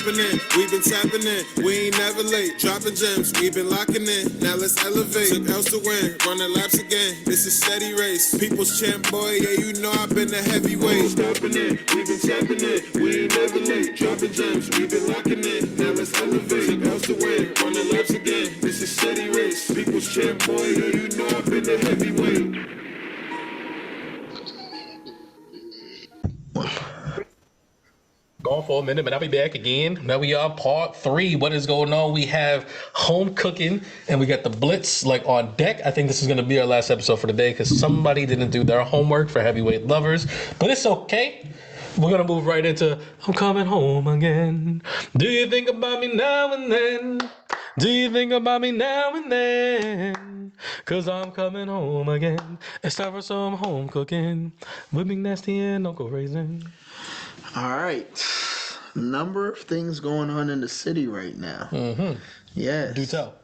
jumping in, we been tapping in. We ain't never late, dropping gems, we been locking in. Now let's elevate, took L's to win, running laps again. This is steady race, people's champ, boy, yeah, you know I've been the heavyweight. Stopping in, we been tapping in, we ain't never late, dropping gems, we been locking in. Now let's elevate, took L's to win, running laps again. This is steady race, people's champ, boy, yeah, you know I've been the heavyweight. Gone for a minute, but I'll be back again. Now we are part 3. What is going on? We have Homecookin, and we got the Blitz on deck. I think this is going to be our last episode for the day because somebody didn't do their homework for heavyweight lovers, but it's okay. We're going to move right into I'm coming home again. Do you think about me now and then? Do you think about me now and then? Cause I'm coming home again. It's time for some home cooking with Big Nasty and Uncle Raisin. All right. Number of things going on in the city right now. Mm-hmm. Yes. Do tell.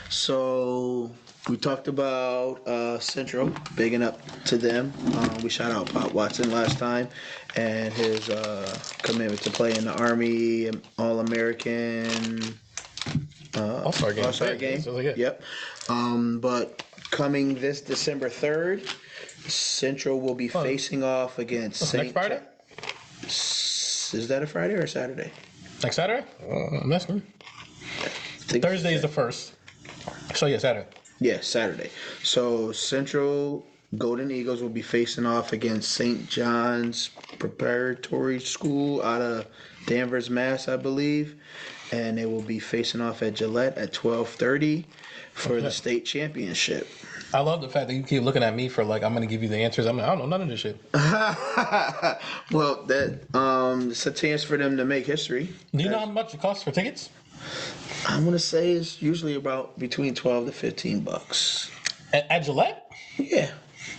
So we talked about Central, bigging up to them. We shout out Pop Watson last time and his commitment to play in the Army All-American All-Star game. Yep. But coming this December 3rd, Central will be facing off against St. Next Friday? Is that a Friday or a Saturday? Next Saturday? I'm asking. Thursday is the 1st. So yeah, Saturday. Yeah, Saturday. So Central Golden Eagles will be facing off against St. John's Preparatory School out of Danvers, Mass, I believe. And they will be facing off at Gillette at 12:30 for the state championship. I love the fact that you keep looking at me for I'm going to give you the answers. I don't know none of this shit. Well, it's a chance for them to make history. Do you know how much it costs for tickets? I'm going to say it's usually about between $12 to $15. At Gillette? Yeah.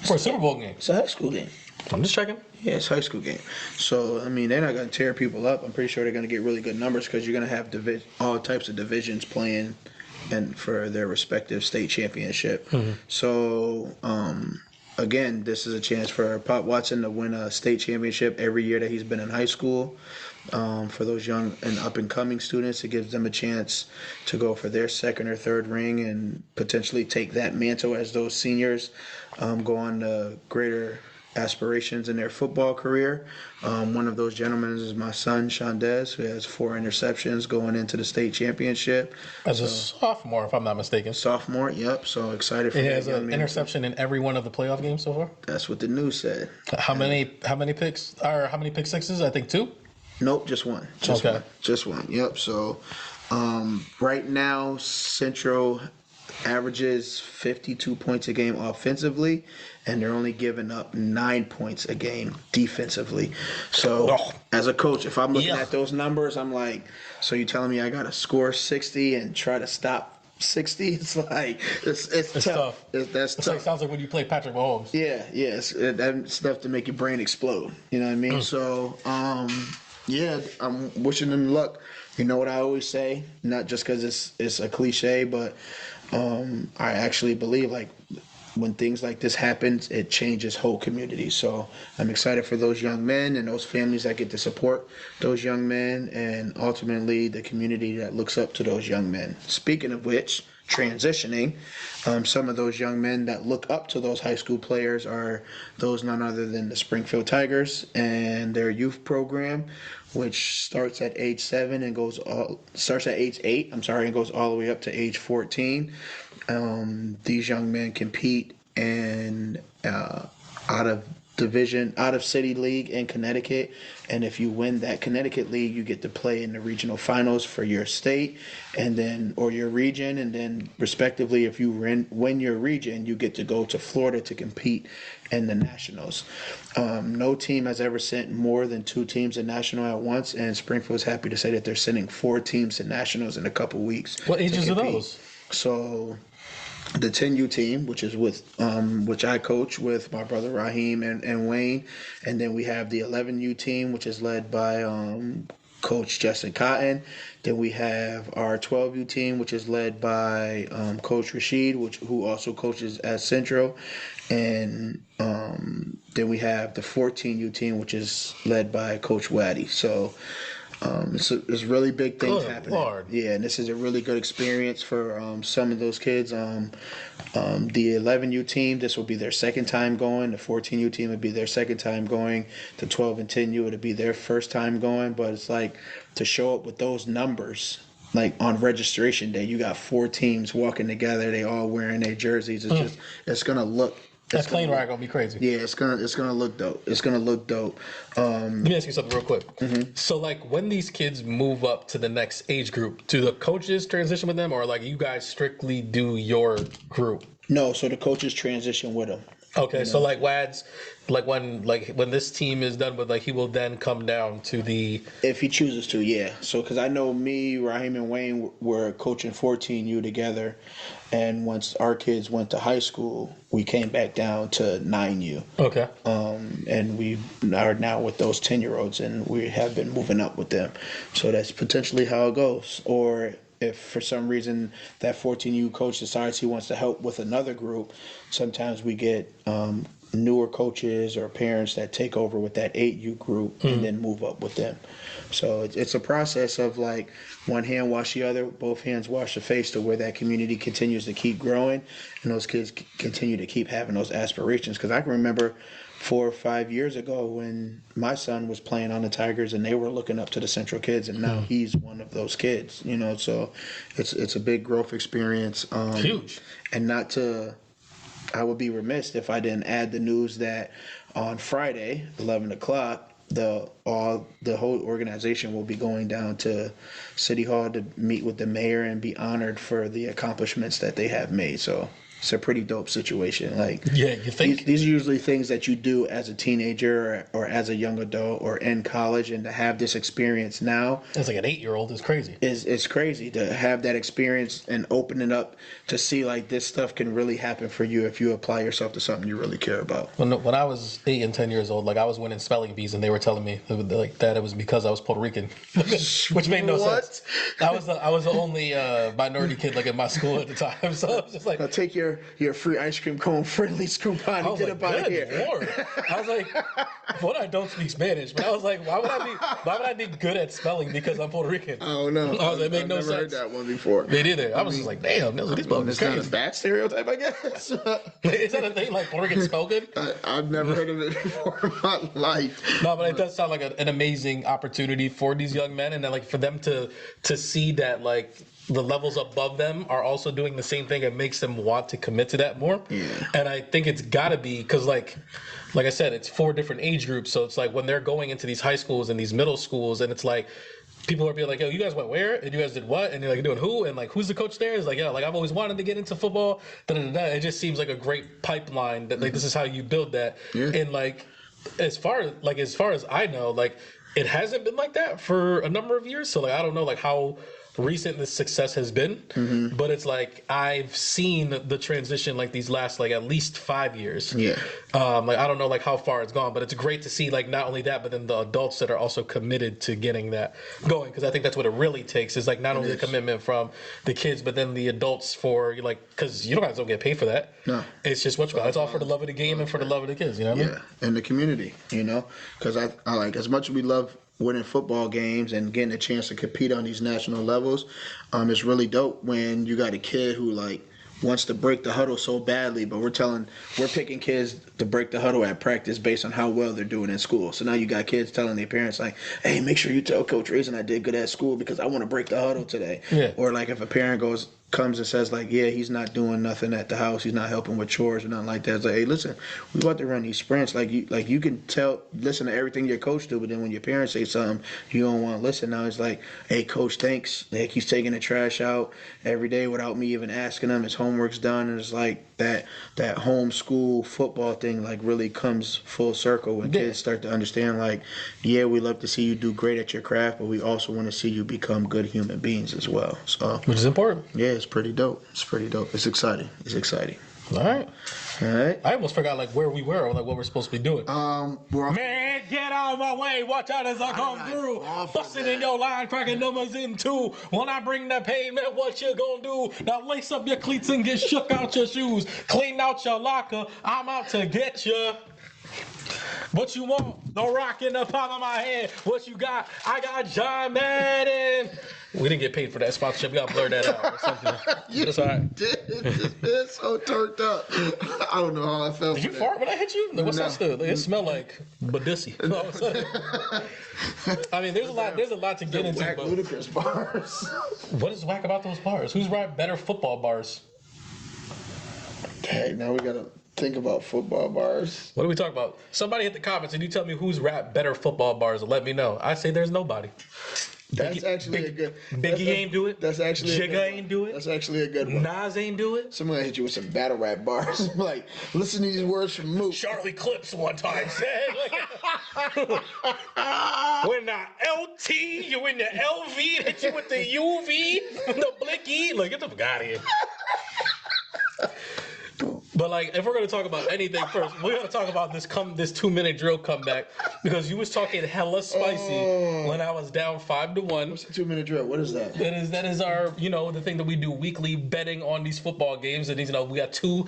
For a Super Bowl game? It's a high school game. I'm just checking. Yeah, it's a high school game. So, I mean, they're not going to tear people up. I'm pretty sure they're going to get really good numbers because you're going to have all types of divisions playing and for their respective state championship. Mm-hmm. So, again, this is a chance for Pop Watson to win a state championship every year that he's been in high school. For those young and up-and-coming students, it gives them a chance to go for their second or third ring and potentially take that mantle as those seniors go on to greater aspirations in their football career. One of those gentlemen is my son, Shondez, who has 4 interceptions going into the state championship. As a sophomore, if I'm not mistaken. Sophomore, yep. So excited for he that. He has an interception in every one of the playoff games so far? That's what the news said. How many picks, or how many pick sixes? I think 2? Nope, just one. Just one. Yep. So right now, Central averages 52 points a game offensively, and they're only giving up 9 points a game defensively. So as a coach, if I'm looking at those numbers, I'm like, so you're telling me I got to score 60 and try to stop 60? It's like, it's tough. That's tough. Sounds like when you play Patrick Mahomes. Yeah. That's stuff to make your brain explode. You know what I mean? So, yeah, I'm wishing them luck. You know what I always say? Not just because it's a cliche, but I actually believe when things like this happens, it changes whole communities. So I'm excited for those young men and those families that get to support those young men, and ultimately the community that looks up to those young men. Speaking of which, transitioning, some of those young men that look up to those high school players are those none other than the Springfield Tigers and their youth program, which starts at age 7 and starts at age 8. And goes all the way up to age 14. These young men compete in out of city league in Connecticut, and if you win that Connecticut league, you get to play in the regional finals for your state or your region, and then respectively, if you win your region, you get to go to Florida to compete in the nationals. No team has ever sent more than 2 teams to national at once, and Springfield's happy to say that they're sending 4 teams to nationals in a couple weeks. What ages are those? So the 10U team, which is which I coach with my brother Raheem and Wayne, and then we have the 11U team, which is led by Coach Justin Cotton. Then we have our 12U team, which is led by Coach Rashid, who also coaches at Central, and then we have the 14U team, which is led by Coach Waddy. So It's really big things Good happening. Lord. Yeah, and this is a really good experience for some of those kids. The 11U team, this will be their second time going. The 14U team would be their second time going. The 12 and 10U would be their first time going. But it's like to show up with those numbers. Like on registration day, you got 4 teams walking together. They all wearing their jerseys. It's gonna look. That plane ride gonna be crazy. Yeah, it's gonna look dope. It's gonna look dope. Let me ask you something real quick. So, like, when these kids move up to the next age group, do the coaches transition with them, or like you guys strictly do your group? No, so the coaches transition with them. Okay, so like Wads, when this team is done with, like, he will then come down to the. If he chooses to, yeah. So, because I know me, Raheem, and Wayne were coaching 14U together, and once our kids went to high school, we came back down to 9U. Okay. And we are now with those 10-year-olds, and we have been moving up with them. So that's potentially how it goes. Or if for some reason that 14U coach decides he wants to help with another group, sometimes we get newer coaches or parents that take over with that 8U group and then move up with them. So it's a process of like one hand wash the other, both hands wash the face, to where that community continues to keep growing and those kids continue to keep having those aspirations. Because I can remember 4 or 5 years ago when my son was playing on the Tigers and they were looking up to the Central kids, and now he's one of those kids, you know. So it's a big growth experience. Huge. And I would be remiss if I didn't add the news that on Friday, 11 o'clock, the whole organization will be going down to City Hall to meet with the mayor and be honored for the accomplishments that they have made. So it's a pretty dope situation. Like, yeah, you think these are usually things that you do as a teenager or as a young adult or in college, and to have this experience now, it's like an 8-year-old is crazy. It's crazy to have that experience and open it up to see like this stuff can really happen for you if you apply yourself to something you really care about. When I was 8 and 10 years old, like I was winning spelling bees, and they were telling me like that it was because I was Puerto Rican, which made no sense. I was the only minority kid like in my school at the time, so I was just like, I'll take your free ice cream cone friendly coupon and get up out of here. Lord. I was like, one, I don't speak Spanish, but I was like, why would I be good at spelling because I'm Puerto Rican? I don't know. I was like, I've no never heard sense. that one before. Me neither. I was just like, damn, these bugs It's are not a crazy. bad stereotype, I guess. Is that a thing, like Puerto Rican spell good? I've never heard of it before in my life. No, but it does sound like an amazing opportunity for these young men, and then like for them to see that like the levels above them are also doing the same thing. It makes them want to commit to that more. Yeah. And I think it's got to be because like I said, it's 4 different age groups. So it's like when they're going into these high schools and these middle schools, and it's like people are being like, yo, you guys went where? And you guys did what? And you're like, doing who? And like, who's the coach there? It's like, yeah, like I've always wanted to get into football. Da-da-da-da. It just seems like a great pipeline that like this is how you build that. Yeah. And like as far as I know, like it hasn't been like that for a number of years. So like I don't know like how recent this success has been, but it's like I've seen the transition like these last like at least 5 years. Yeah. Like I don't know like how far it's gone, but it's great to see like not only that, but then the adults that are also committed to getting that going, because I think that's what it really takes is like not only the commitment from the kids, but then the adults for like because you guys don't get paid for that. No, it's just it's all for the love of the game and for the love of the kids. You know what I mean? Yeah, and the community. You know, because I like as much as we love winning football games and getting a chance to compete on these national levels, it's really dope when you got a kid who like wants to break the huddle so badly, but we're picking kids to break the huddle at practice based on how well they're doing in school. So now you got kids telling their parents like, hey, make sure you tell Coach Raisin I did good at school because I want to break the huddle today. Yeah. Or like if a parent comes and says like, yeah, he's not doing nothing at the house, he's not helping with chores or nothing like that. It's like, hey, listen, we about to run these sprints. Like you can listen to everything your coach do, but then when your parents say something, you don't want to listen. Now it's like, hey, coach, thanks. Like he's taking the trash out every day without me even asking him. His homework's done, and it's like that homeschool football thing like really comes full circle when kids start to understand like, yeah, we love to see you do great at your craft, but we also want to see you become good human beings as well. So which is important. Yeah, it's pretty dope. It's exciting. All right. I almost forgot like where we were or like what we're supposed to be doing. Man, get out of my way. Watch out as I come through. Busting in your line, cracking numbers in 2. When I bring that pain, man, what you gonna do? Now lace up your cleats and get shook out your shoes. Clean out your locker. I'm out to get you. What you want? The rock in the palm of my hand. What you got? I got John Madden. We didn't get paid for that sponsorship. We got to blur that out or something. That's all right. It's so turned up. I don't know how I felt. Did you fart when I hit you? What's that stuff? It smelled like Badissi. I mean, there's a lot to get into. Whack ludicrous bars. What is whack about those bars? Who's right better football bars? Okay, now we gotta think about football bars. What are we talking about? Somebody hit the comments and you tell me who's rap better football bars and let me know. I say there's nobody. That's actually a good. Biggie ain't do it. That's actually Jigga ain't do it. That's actually a good one. Nas ain't do it. Somebody hit you with some battle rap bars. Like, listen to these words from Mook. Charlie Clips one time said, when the LT, you in the LV, hit you with the UV, the blicky. Like, get the fuck out of here. But like, if we're gonna talk about anything first, we gotta talk about this 2-minute drill comeback because you was talking hella spicy when I was down 5-1. What's a 2-minute drill? What is that? That is our the thing that we do weekly betting on these football games, and we got 2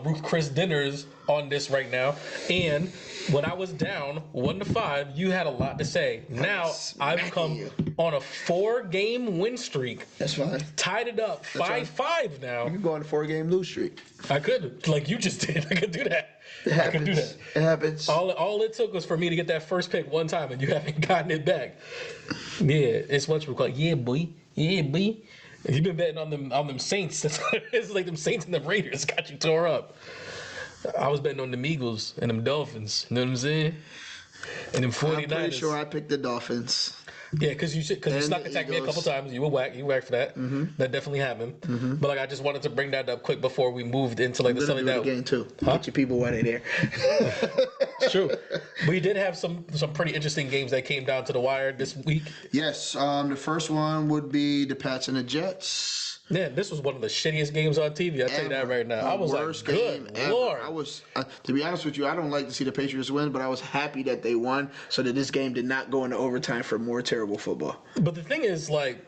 Ruth Chris dinners on this right now. And when I was down 1-5, you had a lot to say. Now I've come on a 4-game win streak. That's fine. Tied it up 5-5 now. You can go on a 4-game lose streak. I could, like you just did. I could do that. It happens. I could do that. It happens. All it took was for me to get that first pick one time, and you haven't gotten it back. Yeah, it's what we're called. Yeah, boy. Yeah, boy. And you've been betting on them Saints. It's like them Saints and them Raiders got you tore up. I was betting on them Eagles and them Dolphins. You know what I'm saying? And them 49ers. I'm pretty sure I picked the Dolphins. Yeah, because you snuck attacked me a couple times. You were whack. You whacked for that. Mm-hmm. That definitely happened. Mm-hmm. But like, I just wanted to bring that up quick before we moved into like the Sunday down game too. Huh? Get your people while they're there. It's true. We did have some pretty interesting games that came down to the wire this week. Yes, the first one would be the Pats and the Jets. Yeah, this was one of the shittiest games on TV. I'll tell you that right now. I was like, good Lord. I was, to be honest with you, I don't like to see the Patriots win, but I was happy that they won so that this game did not go into overtime for more terrible football. But the thing is, like,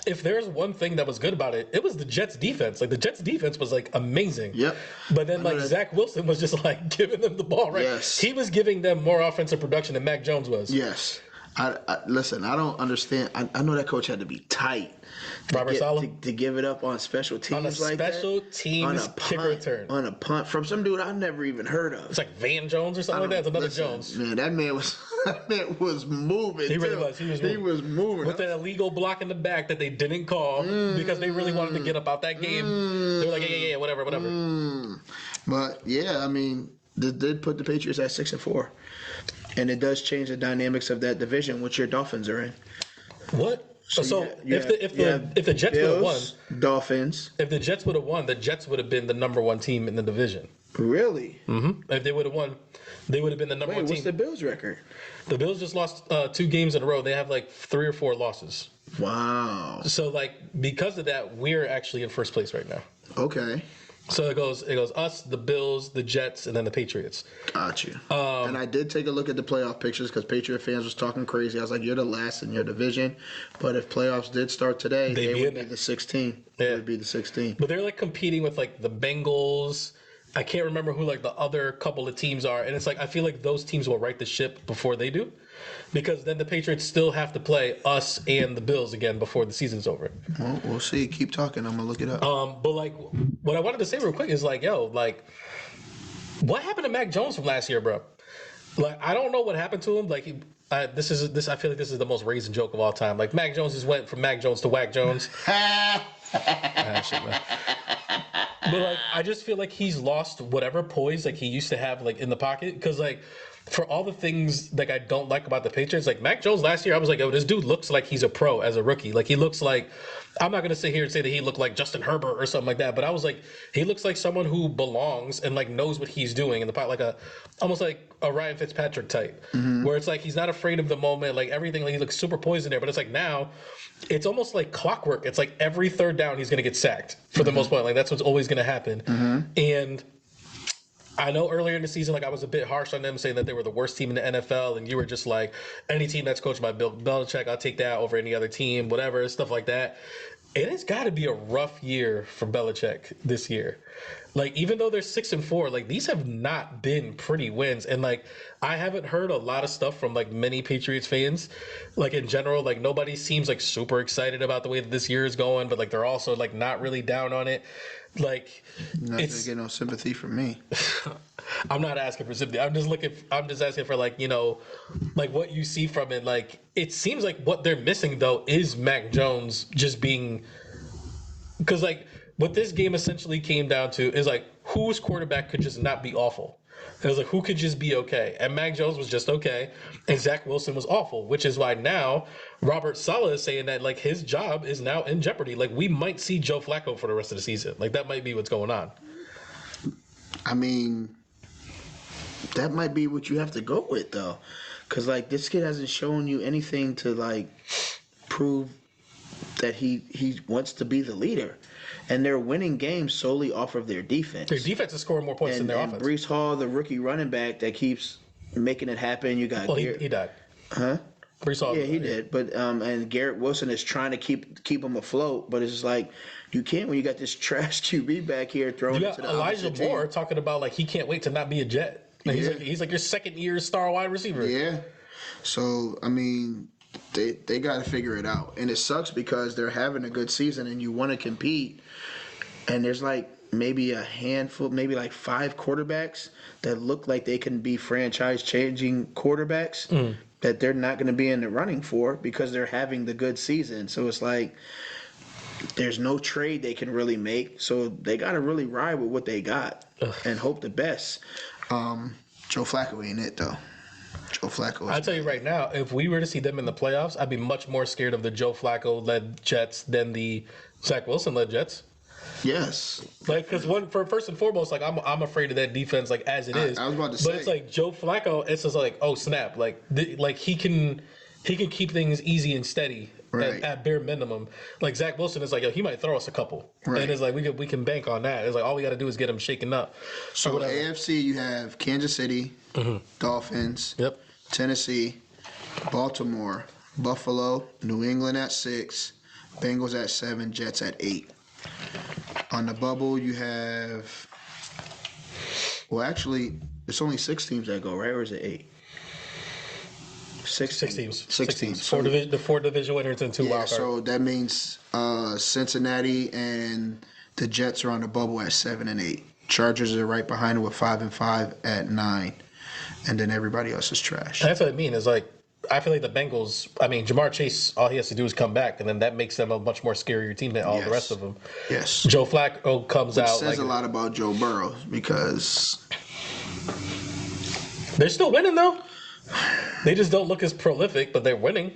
if there's one thing that was good about it, it was the Jets' defense. Like, the Jets' defense was, like, amazing. Yep. But then, like, Zach Wilson was just, like, giving them the ball, right? Yes. He was giving them more offensive production than Mac Jones was. Yes. Listen, I don't understand. I know that coach had to be tight. Robert Saleh? To give it up on special teams like that. On a special teams kick return. On a punt from some dude I've never even heard of. It's like Van Jones or something like that. It's another Jones. Man, that man was moving. He really was. He was moving. With that illegal block in the back that they didn't call because they really wanted to get up out that game. They were like, yeah, whatever. But, yeah, I mean, they did put the Patriots at 6-4. And it does change the dynamics of that division, which your Dolphins are in. What? So if the Jets would have won, Dolphins. If the Jets would have won, the Jets would have been the number 1 team in the division. Really? Mm-hmm. If they would have won, they would have been the number 1 team. What's the Bills' record? The Bills just lost 2 games in a row. They have like 3 or 4 losses. Wow. So like because of that, we're actually in first place right now. Okay. So it goes us, the Bills, the Jets, and then the Patriots. Got you. And I did take a look at the playoff pictures because Patriot fans was talking crazy. I was like, you're the last in your division. But if playoffs did start today, they would be the 16. They would be the 16. But they're like competing with like the Bengals. I can't remember who like the other couple of teams are. And it's like, I feel like those teams will right the ship before they do. Because then the Patriots still have to play us and the Bills again before the season's over. Well, we'll see. Keep talking. I'm going to look it up. But like, what I wanted to say real quick is like, what happened to Mac Jones from last year, bro? Like, I don't know what happened to him. Like, I feel like this is the most raisin joke of all time. Like, Mac Jones just went from Mac Jones to Whack Jones. Shit, man. But like, I just feel like he's lost whatever poise like he used to have like in the pocket. Because like, for all the things like I don't like about the Patriots, like Mac Jones last year, I was like, oh, this dude looks like he's a pro as a rookie. Like he looks like, I'm not gonna sit here and say that he looked like Justin Herbert or something like that, but I was like, he looks like someone who belongs and like knows what he's doing in the pot, like almost like a Ryan Fitzpatrick type, where it's like he's not afraid of the moment, like everything, like he looks super poised in there. But it's like now, it's almost like clockwork. It's like every third down he's gonna get sacked for the most part. Like that's what's always gonna happen, and. I know earlier in the season, like I was a bit harsh on them, saying that they were the worst team in the NFL, and you were just like, any team that's coached by Bill Belichick, I'll take that over any other team, whatever, stuff like that. it has got to be a rough year for Belichick this year. Like, even though they're 6-4, like, these have not been pretty wins. And, like, I haven't heard a lot of stuff from, like, many Patriots fans. Like, in general, like, nobody seems, like, super excited about the way that this year is going, but, like, they're also, like, not really down on it. Like, Not gonna get no sympathy from me. I'm not asking for sympathy. I'm just asking for, like, you know, like, what you see from it. Like, it seems like what they're missing, though, is Mac Jones just being, because, like, what this game essentially came down to is, like, whose quarterback could just not be awful. It was like, who could just be okay? And Mac Jones was just okay, and Zach Wilson was awful, which is why now Robert Saleh is saying that, like, his job is now in jeopardy. Like, we might see Joe Flacco for the rest of the season. Like, that might be what's going on. I mean, that might be what you have to go with, though. Because, like, this kid hasn't shown you anything to, like, prove that he wants to be the leader. And they're winning games solely off of their defense. Their defense is scoring more points than their offense. Brees Hall, the rookie running back that keeps making it happen. You got he died. Huh? Brees Hall. Yeah, he did. But and Garrett Wilson is trying to keep him afloat, but it's just like you can't when you got this trash QB back here throwing You it to got the Elijah opposite Moore team. talking about, like, he can't wait to not be a Jet. Like, Yeah. he's like your second year star wide receiver. Yeah. So I mean, they got to figure it out, and it sucks because they're having a good season, and you want to compete, and there's like maybe a handful, maybe like 5 quarterbacks that look like they can be franchise-changing quarterbacks that they're not going to be in the running for because they're having the good season. So it's like there's no trade they can really make. So they got to really ride with what they got and hope the best. Joe Flacco ain't it, though. Joe Flacco. I'll tell you right now, if we were to see them in the playoffs, I'd be much more scared of the Joe Flacco-led Jets than the Zach Wilson-led Jets. Yes. Like, because first and foremost, like, I'm afraid of that defense, like, as it is. I was about to but say. It's like Joe Flacco. It's just like, oh snap, like he can keep things easy and steady Right. at bare minimum. Like, Zach Wilson is like, yo, he might throw us a couple, Right. and it's like we can bank on that. It's like all we got to do is get him shaken up. So AFC, you have Kansas City, Dolphins, Yep. Tennessee, Baltimore, Buffalo, New England at 6, Bengals at 7, Jets at 8. On the bubble, you have. Well, actually, it's only 6 teams that go, right? Or is it 8? 6 teams. 6 teams. The 4 division winners and 2 wild cards. So that means Cincinnati and the Jets are on the bubble at 7 and 8. Chargers are right behind them with 5 and 5 at 9, and then everybody else is trash. That's what I mean. Is like, I feel like the Bengals. I mean, Jamar Chase. All he has to do is come back, and then that makes them a much more scarier team than all the rest of them. Yes. Joe Flacco comes out. Says like, a lot about Joe Burrow because they're still winning though. They just don't look as prolific, but they're winning.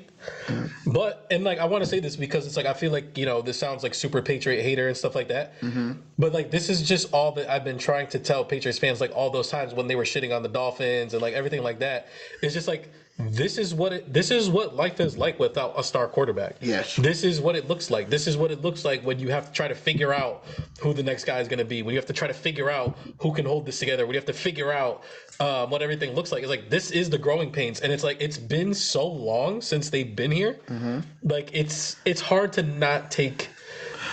But, and like, I want to say this because it's like, I feel like, you know, this sounds like super Patriot hater and stuff like that. But like, this is just all that I've been trying to tell Patriots fans, like, all those times when they were shitting on the Dolphins and like everything like that. It's just like, this is what life is like without a star quarterback. Yes. This is what it looks like. This is what it looks like when you have to try to figure out who the next guy is going to be. When you have to try to figure out who can hold this together. When you have to figure out what everything looks like. It's like, this is the growing pains. And it's like, it's been so long since they've been here. Like, it's hard to not take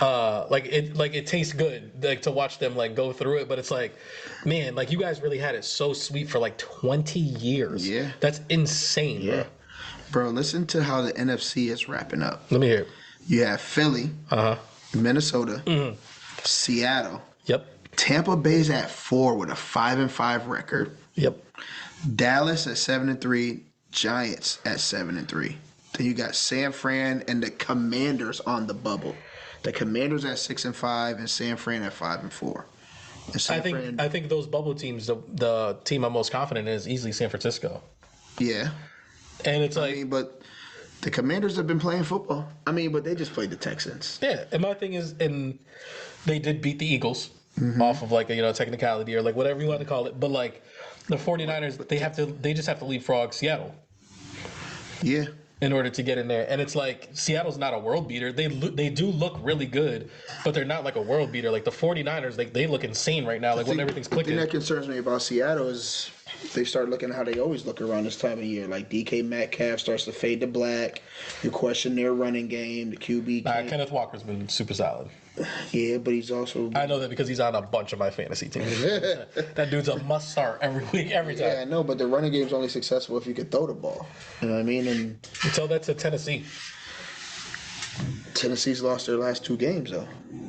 it tastes good, like, to watch them like go through it, but it's like, man, like, you guys really had it so sweet for like 20 years. Yeah. That's insane. Yeah. Bro, listen to how the NFC is wrapping up. Let me hear it. You have Philly, Minnesota, Seattle. Yep. Tampa Bay's at 4 with a 5 and 5 record. Yep. Dallas at 7 and 3. Giants at 7 and 3. Then you got San Fran and the Commanders on the bubble. The Commanders at 6 and 5, and San Fran at 5 and 4. And I think those bubble teams, the team I'm most confident in is easily San Francisco. Yeah. And it's like, I mean, but the Commanders have been playing football. I mean, but they just played the Texans. yeah. And my thing is, and they did beat the Eagles off of like a, you know, technicality or like whatever you want to call it. But like the 49ers, they just have to leapfrog Seattle. Yeah. In order to get in there. And it's like, Seattle's not a world beater. They do look really good, but they're not like a world beater. Like the 49ers, like, they look insane right now, like when everything's clicking. The thing that concerns me about Seattle is they start looking how they always look around this time of year. Like DK Metcalf starts to fade to black. You question their running game. The QB. Kenneth Walker's been super solid. Yeah, but he's also. I know that because he's on a bunch of my fantasy teams. That dude's a must start every week, every time. Yeah, I know, but the running game's only successful if you can throw the ball. You know what I mean? And You tell that to Tennessee. Tennessee's lost their last 2 games though.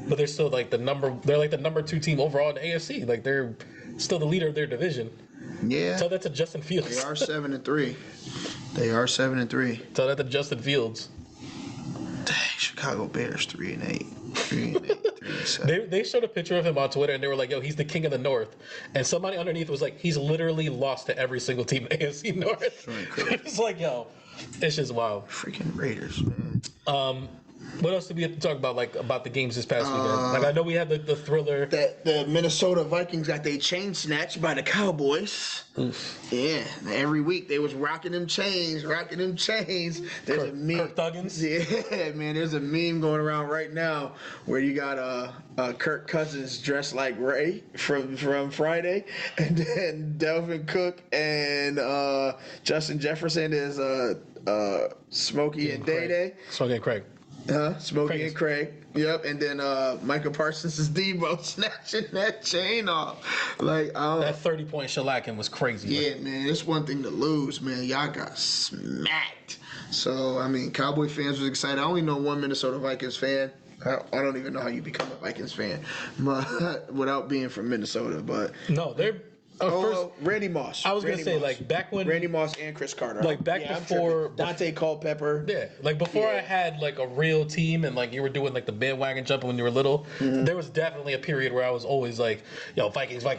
But they're still like the number 2 team overall in the AFC. Like they're still the leader of their division. Yeah. Tell that to Justin Fields. They are 7-3. They are 7-3. Tell that to Justin Fields. Dang, Chicago Bears 3-8. 3-8. 3-7. They showed a picture of him on Twitter and they were like, "Yo, he's the king of the North," and somebody underneath was like, "He's literally lost to every single team in the AFC North." It's like, yo, it's just wild. Freaking Raiders, man. What else did we have to talk about, like about the games this past weekend? Like I know we had the thriller. That the Minnesota Vikings got their chain snatched by the Cowboys. Oof. Yeah, every week they was rocking them chains. There's a meme. Kirk Thuggins? Yeah, man. There's a meme going around right now where you got Kirk Cousins dressed like Ray from Friday, and then Delvin Cook and Justin Jefferson is Smokey and Day Day. Smokey and Craig. Smokey and Craig. Yep. And then Michael Parsons is Debo snatching that chain off. Like That 30-point shellacking was crazy. yeah, man. It's one thing to lose, man. Y'all got smacked. So I mean, Cowboy fans was excited. I only know one Minnesota Vikings fan. I don't even know how you become a Vikings fan, but without being from Minnesota. But No, they're first. Randy Moss. I was gonna Randy say Moss. like back when Randy Moss and Chris Carter. Like, back I'm before- tripping. Dante Culpepper. Yeah, like before I Yeah. had like a real team and like you were doing like the bandwagon jumping when you were little, there was definitely a period where I was always like, yo, Vikings, like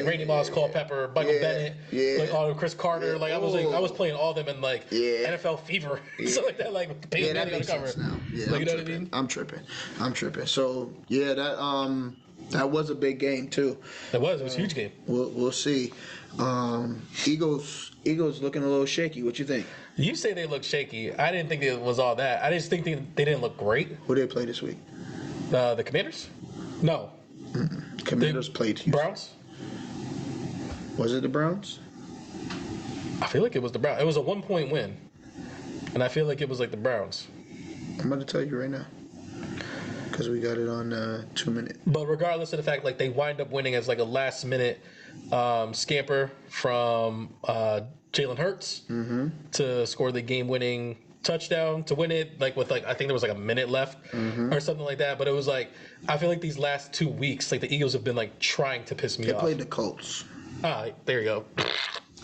Randy Moss, Culpepper, Michael Bennett, like all of Chris Carter. Like I was playing all them in like NFL Fever, so like that, like Peyton that Manning makes on the cover. sense now. Yeah, Like, you know what I mean? I'm tripping. So yeah, that was a big game too. It was a huge game. We'll see. Eagles looking a little shaky. What you think? You say they look shaky. I didn't think it was all that. I just think they didn't look great. Who they play this week? The Commanders? No. Commanders played Houston. Browns? Was it the Browns? I feel like it was the Browns. It was a 1-point win. And I feel like it was like the Browns. I'm about to tell you right now. Because we got it on 2 minutes. But regardless of the fact, like they wind up winning as like a last minute scamper from Jalen Hurts to score the game winning touchdown to win it, like with like I think there was like a minute left or something like that. But it was like I feel like these last 2 weeks, like the Eagles have been like trying to piss me off. They played the Colts. There you go.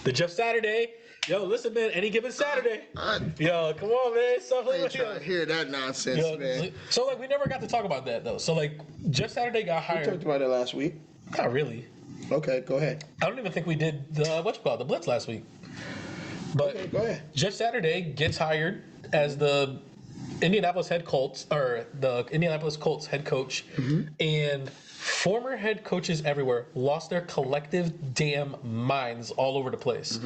The Jeff Saturday. Yo, listen, man. Any given Saturday. Yo, come on, man. Stuff I like ain't trying to hear that nonsense, Yo, man. so like we never got to talk about that though. So like Jeff Saturday got We hired. talked about it last week. Not really. Okay, go ahead. I don't even think we did the the Blitz last week. But Okay, go ahead. Jeff Saturday gets hired as the Indianapolis Colts head coach, and former head coaches everywhere lost their collective damn minds all over the place.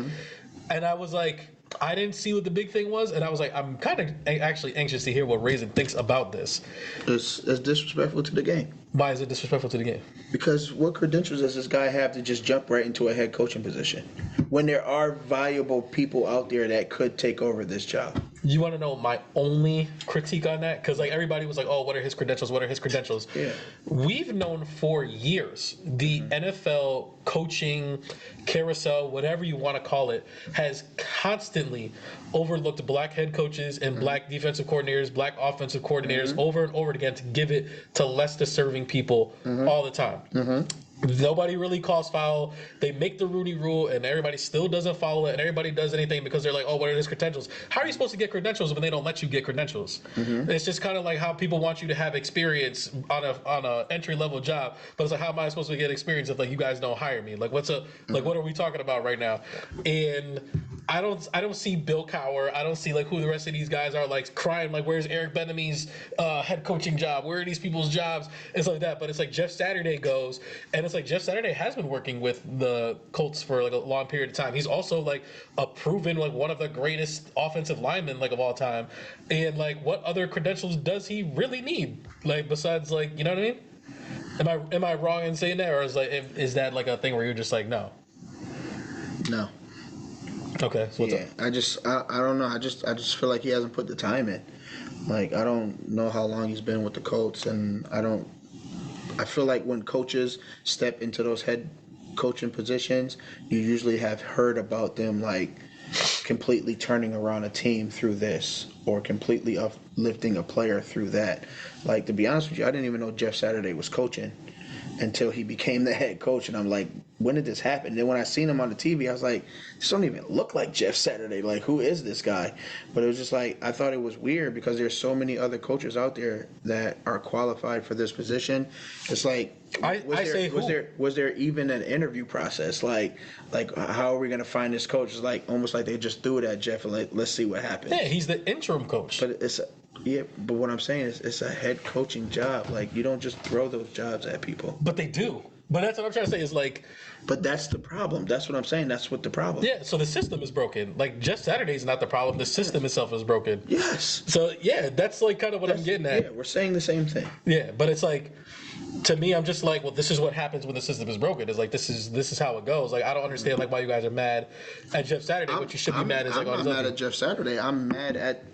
And I was like, I didn't see what the big thing was, and I was like, I'm kind of actually anxious to hear what Raisin thinks about this. It's disrespectful to the game. Why is it disrespectful to the game? Because what credentials does this guy have to just jump right into a head coaching position when there are valuable people out there that could take over this job? You want to know my only critique on that? Because like everybody was like, "Oh, what are his credentials? What are his credentials?" Yeah. We've known for years the NFL coaching carousel, whatever you want to call it, has constantly overlooked black head coaches and black defensive coordinators, black offensive coordinators over and over again to give it to less deserving people all the time. Nobody really calls foul. They make the Rooney Rule, and everybody still doesn't follow it, and everybody does anything because they're like, "Oh, what are his credentials?" How are you supposed to get credentials when they don't let you get credentials? It's just kind of like how people want you to have experience on a entry level job, but it's like, how am I supposed to get experience if like you guys don't hire me? Like, what's up? Like, what are we talking about right now? And I don't see Bill Cowher. I don't see like who the rest of these guys are like crying like, "Where's Eric Bieniemy's head coaching job? Where are these people's jobs?" It's like that. But it's like Jeff Saturday goes, and it's like Jeff Saturday has been working with the Colts for like a long period of time. He's also like a proven like one of the greatest offensive linemen like of all time. And like, what other credentials does he really need? Like besides like, you know what I mean? Am I wrong in saying that, or is that like a thing where you're just like, no? No. Okay, so what's Yeah, up? I don't know. I just feel like he hasn't put the time in. Like, I don't know how long he's been with the Colts, and I feel like when coaches step into those head coaching positions, you usually have heard about them like completely turning around a team through this, or completely uplifting a player through that. Like, to be honest with you, I didn't even know Jeff Saturday was coaching until he became the head coach, and I'm like, when did this happen? And then when I seen him on the TV, I was like, this don't even look like Jeff Saturday. Like, who is this guy? But it was just like, I thought it was weird because there's so many other coaches out there that are qualified for this position. It's like, was there even an interview process? Like how are we gonna find this coach? It's like almost like they just threw it at Jeff and let's see what happens. Yeah, he's the interim coach. But but what I'm saying is it's a head coaching job. Like, you don't just throw those jobs at people. But they do. But that's what I'm trying to say is like. But that's the problem. That's what I'm saying. That's what the problem. Yeah, so the system is broken. Like, Jeff Saturday's not the problem. The system itself is broken. Yes. So, yeah, that's like kind of what I'm getting at. Yeah, we're saying the same thing. Yeah, but it's like, to me, I'm just like, well, this is what happens when the system is broken. It's like, this is how it goes. Like, I don't understand like why you guys are mad at Jeff Saturday. What you should be mad is like, I'm not mad at Jeff Saturday. I'm mad at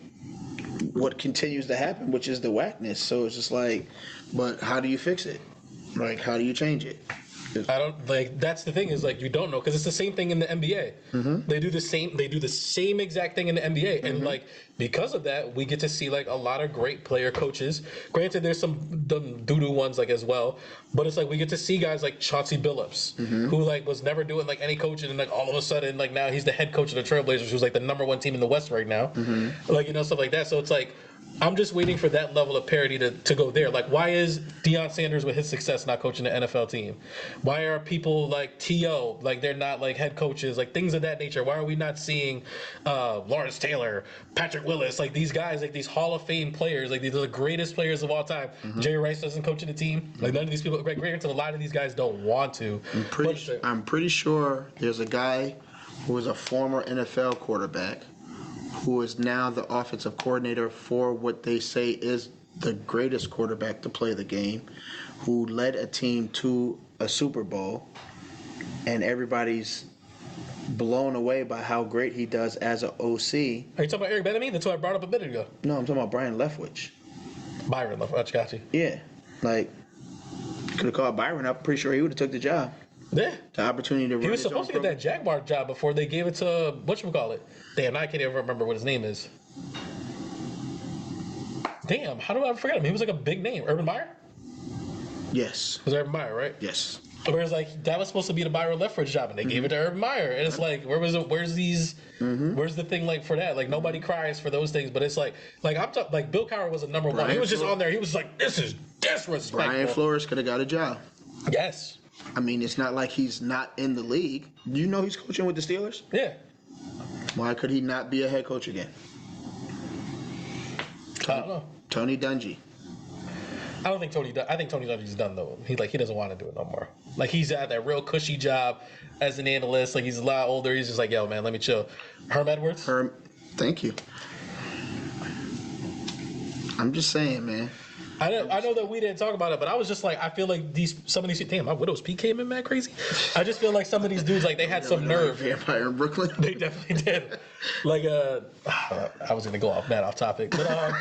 what continues to happen, which is the whackness. So it's just like, but how do you fix it? Like, how do you change it? I don't like. That's the thing is like you don't know because it's the same thing in the NBA. Mm-hmm. They do the same. They do the same exact thing in the NBA, mm-hmm. and like because of that, we get to see like a lot of great player coaches. Granted, there's some doo-doo ones like as well, but it's like we get to see guys like Chauncey Billups, mm-hmm. who like was never doing like any coaching, and like all of a sudden like now he's the head coach of the Trailblazers, who's like the #1 team in the West right now, mm-hmm. like stuff like that. So it's like. I'm just waiting for that level of parity to go there. Like, why is Deion Sanders with his success not coaching the NFL team? Why are people like T.O., like they're not like head coaches, like things of that nature? Why are we not seeing Lawrence Taylor, Patrick Willis, like these guys, like these Hall of Fame players, like these are the greatest players of all time. Mm-hmm. Jerry Rice doesn't coach the team. Like none of these people, granted, a lot of these guys don't want to. I'm pretty sure there's a guy who was a former NFL quarterback who is now the offensive coordinator for what they say is the greatest quarterback to play the game, who led a team to a Super Bowl, and everybody's blown away by how great he does as an OC. Are you talking about Eric Bieniemy? That's what I brought up a minute ago. No, I'm talking about Brian Leftwich. Byron Leftwich, got you. Yeah, like, could have called Byron. I'm pretty sure he would have took the job. Yeah. The opportunity to run. He was supposed to get that Jaguar job before they gave it to, whatchamacallit? Damn, I can't even remember what his name is. Damn, how do I forget him? He was like a big name. Urban Meyer? Yes. It was Urban Meyer, right? Yes. Whereas like that was supposed to be the Byron Leftwich job, and they gave it to Urban Meyer, and it's like, where's the thing like for that? Like nobody cries for those things, but it's like I'm talking like Bill Cowher was a #1. He was just on there. He was like, this is disrespectful. Brian Flores could have got a job. Yes. I mean, it's not like he's not in the league. Do you know he's coaching with the Steelers? Yeah. Why could he not be a head coach again? I don't know. Tony Dungy. I don't think I think Tony Dungy's done though. He doesn't want to do it no more. Like he's at that real cushy job as an analyst. Like he's a lot older. He's just like, yo man, let me chill. Herm Edwards. Thank you. I'm just saying, man. I know that we didn't talk about it, but I was just like, I feel like some of these damn, my Widow's Peak came in mad crazy. I just feel like some of these dudes, like they had some nerve. Vampire in Brooklyn. They definitely did. Like I was gonna go off topic, but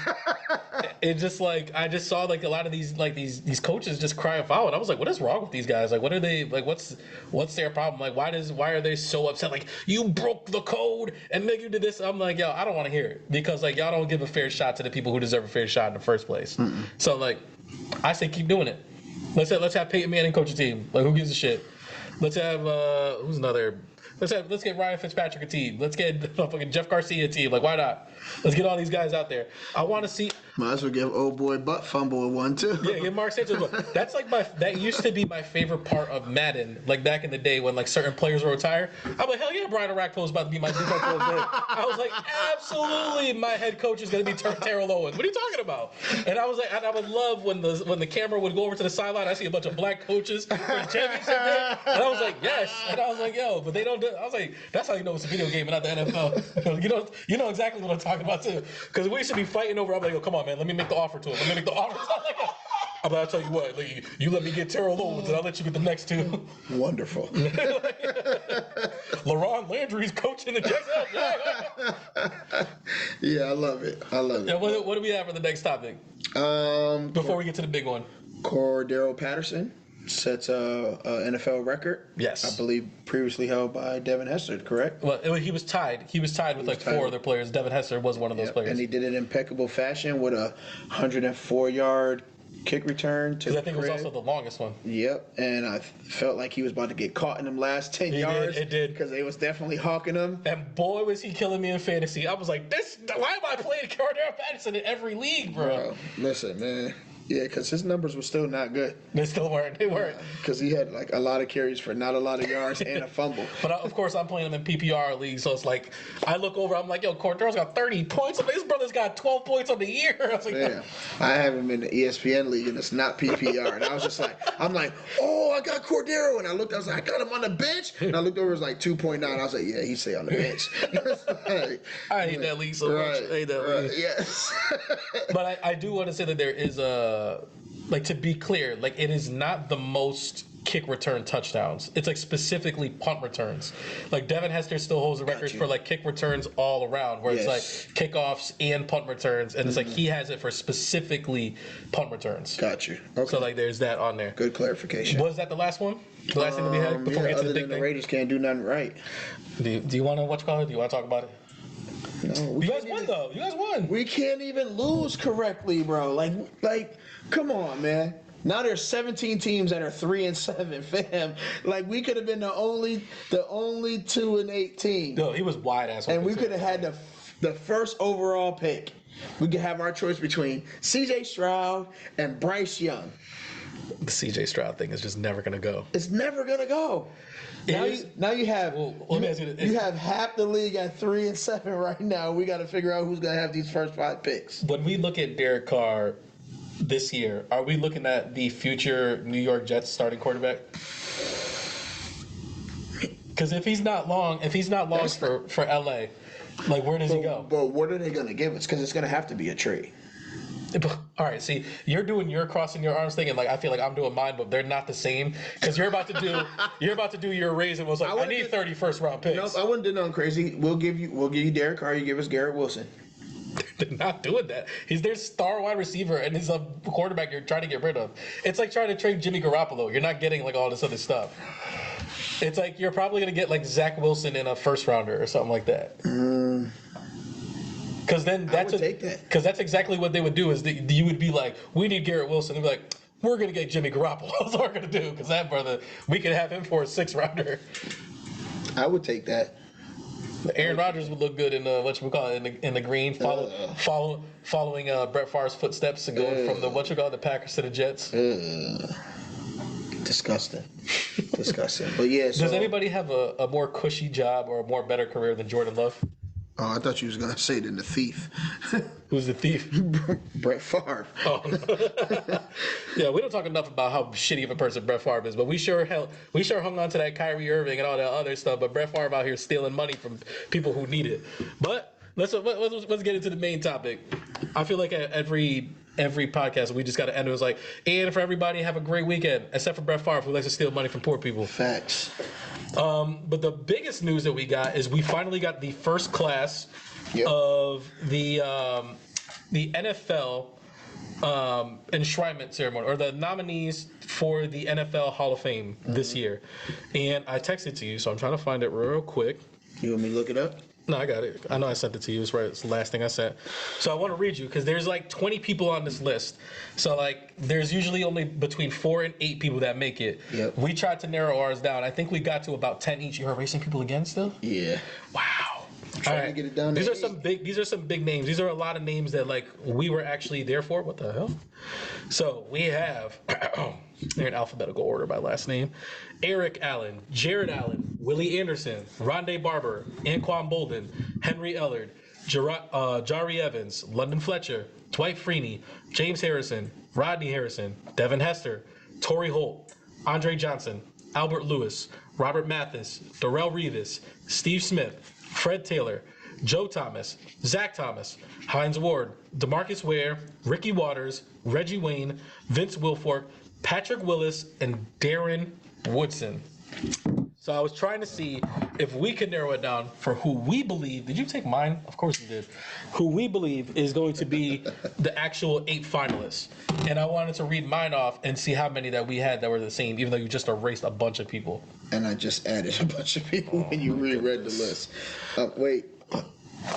it just like I just saw like a lot of these coaches just crying foul, and I was like, what is wrong with these guys? Like, what are they like? What's their problem? Like, why are they so upset? Like, you broke the code and then you did this. I'm like, yo, I don't want to hear it because like y'all don't give a fair shot to the people who deserve a fair shot in the first place. Mm-mm. So like, I say keep doing it. Let's have Peyton Manning coach a team. Like, who gives a shit? Let's have who's another. Let's get Ryan Fitzpatrick a team. Let's get fucking Jeff Garcia a team. Like, why not? Let's get all these guys out there. I want to see. Might as well give old boy Butt Fumble one too. Yeah, give Mark Sanchez one. That's like that used to be my favorite part of Madden. Like back in the day when like certain players were retired. I'm like, hell yeah, Brian Arakpo is about to be my defensive coach. I was like, absolutely, my head coach is gonna be Terrell Owens. What are you talking about? And I was like, and I would love when the camera would go over to the sideline. I see a bunch of black coaches with championship there, and I was like, yes. And I was like, yo, but they don't do. I was like, that's how you know it's a video game and not the NFL. you know exactly what I'm talking about too. Because we should be fighting over. I'm like, yo, come on, man. Let me make the offer to him. Let me make the offer. But I'll tell you what, you let me get Terrell Owens and I'll let you get the next two. Wonderful. LaRon Landry's coaching the Jets. Yeah, I love it. Yeah, what do we have for the next topic? Before we get to the big one. Cordero Patterson sets a NFL record. Yes. I believe previously held by Devin Hester, correct? Well, he was tied. He was tied with like four other players. Devin Hester was one of those players. And he did it in impeccable fashion with a 104-yard kick return to Because I think it was also the longest one. Yep, and I felt like he was about to get caught in them last 10 yards. It did. Because they was definitely hawking him. And boy, was he killing me in fantasy. I was like, why am I playing Cordero Patterson in every league, bro? Listen, man. Yeah, because his numbers were still not good. They still weren't. They weren't. Because he had like a lot of carries for not a lot of yards and a fumble. But of course, I'm playing him in PPR leagues, so it's like I look over, I'm like, yo, Cordero's got 30 points. I mean, his brother's got 12 points on the year. I was like, yeah, I have him in the ESPN league, and it's not PPR. And I was just like, oh, I got Cordero, and I looked, I was like, I got him on the bench, and I looked over, it was like 2.9. I was like, yeah, he stay on the bench. I hate that league so much. I hate that league. Yes. But I do want to say that there is like, to be clear, like, it is not the most kick return touchdowns. It's like specifically punt returns. Like Devin Hester still holds the records for like kick returns all around, where it's like kickoffs and punt returns, and it's like he has it for specifically punt returns. Got you. Okay. So like there's that on there. Good clarification. Was that the last one? The last thing that we had before we get to the big thing? The Raiders can't do nothing right. Do you want to Do you want to talk about it? No, you guys won though. You guys won. We can't even lose correctly, bro. Like, come on, man. Now there's 17 teams that are 3-7, fam. Like we could have been the only 2-8 team. No, he was wide ass. And we could have had the first overall pick. We could have our choice between C.J. Stroud and Bryce Young. The C.J. Stroud thing is just never gonna go. It's never gonna go. Now you have let me ask you this. You have half the league at 3-7 right now. We got to figure out who's gonna have these first 5 picks. When we look at Derek Carr this year, are we looking at the future New York Jets starting quarterback? Because if he's not long for LA, like where does he go? But what are they gonna give us? Because it's gonna have to be a trade. All right, see, you're doing your crossing your arms thing, and like I feel like I'm doing mine, but they're not the same. Because you're about to do your raise, and was like, I need 30 first round picks. No, I wouldn't do nothing crazy. We'll give you Derek Carr. You give us Garrett Wilson. They're not doing that. He's their star wide receiver, and he's a quarterback you're trying to get rid of. It's like trying to trade Jimmy Garoppolo. You're not getting like all this other stuff. It's like you're probably gonna get like Zach Wilson in a first rounder or something like that. Because then because that's exactly what they would do. Is you would be like, we need Garrett Wilson. They'd be like, we're gonna get Jimmy Garoppolo. That's what we're gonna do. Because that brother, we could have him for a 6th rounder. I would take that. Aaron Rodgers would look good in in the green, following Brett Favre's footsteps and going from the Packers to the Jets. Disgusting. But yeah. Does anybody have a more cushy job or a more better career than Jordan Love? Oh, I thought you was gonna say then the thief. Who's the thief? Brett Favre. Oh, no. Yeah, we don't talk enough about how shitty of a person Brett Favre is, but we sure hung on to that Kyrie Irving and all that other stuff. But Brett Favre out here stealing money from people who need it. But let's get into the main topic. I feel like at every podcast we just got to end it was like, and for everybody, have a great weekend, except for Brett Favre, who likes to steal money from poor people. Facts. But the biggest news that we got is we finally got the first class of the NFL enshrinement ceremony, or the nominees for the NFL Hall of Fame this year. And I texted to you, so I'm trying to find it real quick. You want me to look it up? No, I got it. I know I sent it to you. It's right. It's the last thing I sent. So I want to read you because there's like 20 people on this list. So like there's usually only between 4 and 8 people that make it. Yep. We tried to narrow ours down. I think we got to about 10 each. You're erasing people again still? Yeah. Wow. Trying to get it down. These are some big names. These are a lot of names that like we were actually there for. What the hell? So we have they're in alphabetical order by last name. Eric Allen, Jared Allen, Willie Anderson, Rondé Barber, Anquan Bolden, Henry Ellard, Jari Evans, London Fletcher, Dwight Freeney, James Harrison, Rodney Harrison, Devin Hester, Torrey Holt, Andre Johnson, Albert Lewis, Robert Mathis, Darrell Revis, Steve Smith, Fred Taylor, Joe Thomas, Zach Thomas, Hines Ward, DeMarcus Ware, Ricky Waters, Reggie Wayne, Vince Wilfork, Patrick Willis, and Darren Woodson. So I was trying to see if we could narrow it down for who we believe. Did you take mine? Of course you did. Who we believe is going to be the actual 8 finalists. And I wanted to read mine off and see how many that we had that were the same, even though you just erased a bunch of people. And I just added a bunch of people when you reread the list. Wait,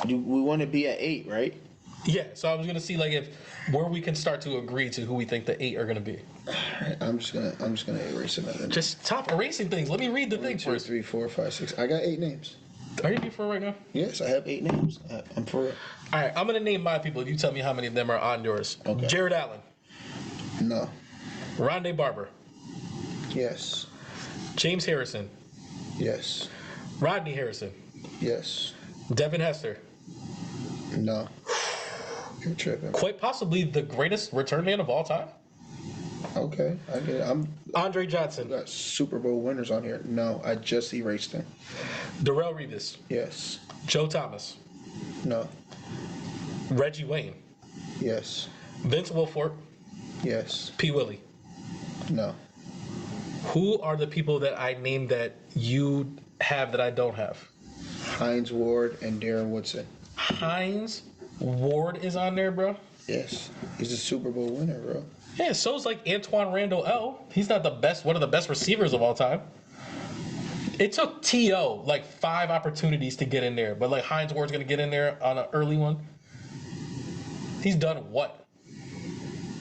we want to be at 8, right? Yeah, so I was gonna see like where we can start to agree to who we think the 8 are gonna be. Alright, I'm just gonna erase another. Just stop erasing things. Let me read the thing 2, first. 3, 4, 5, 6. I got 8 names. Are you for right now? Yes, I have 8 names. I'm for it. All right, I'm gonna name my people. You tell me how many of them are on yours. Okay. Jared Allen, No. Rondé Barber, Yes. James Harrison, Yes. Rodney Harrison, Yes. Devin Hester, No. You're tripping. quite possibly the greatest return man of all time, Okay, I get it. Andre Johnson, Got Super Bowl winners on here. No, I just erased them. Darrell Revis, Yes. Joe Thomas, No. Reggie Wayne, Yes. Vince Wilfork, Yes. P. Willie. No. Who are the people that I named that you have that I don't have? Hines Ward and Darren Woodson. Hines Ward is on there, bro. Yes. He's a Super Bowl winner, bro. Yeah, so is like Antoine Randall L. He's not the best, one of the best receivers of all time. It took T.O. like 5 opportunities to get in there, but like Hines Ward's gonna get in there on an early one. He's done what?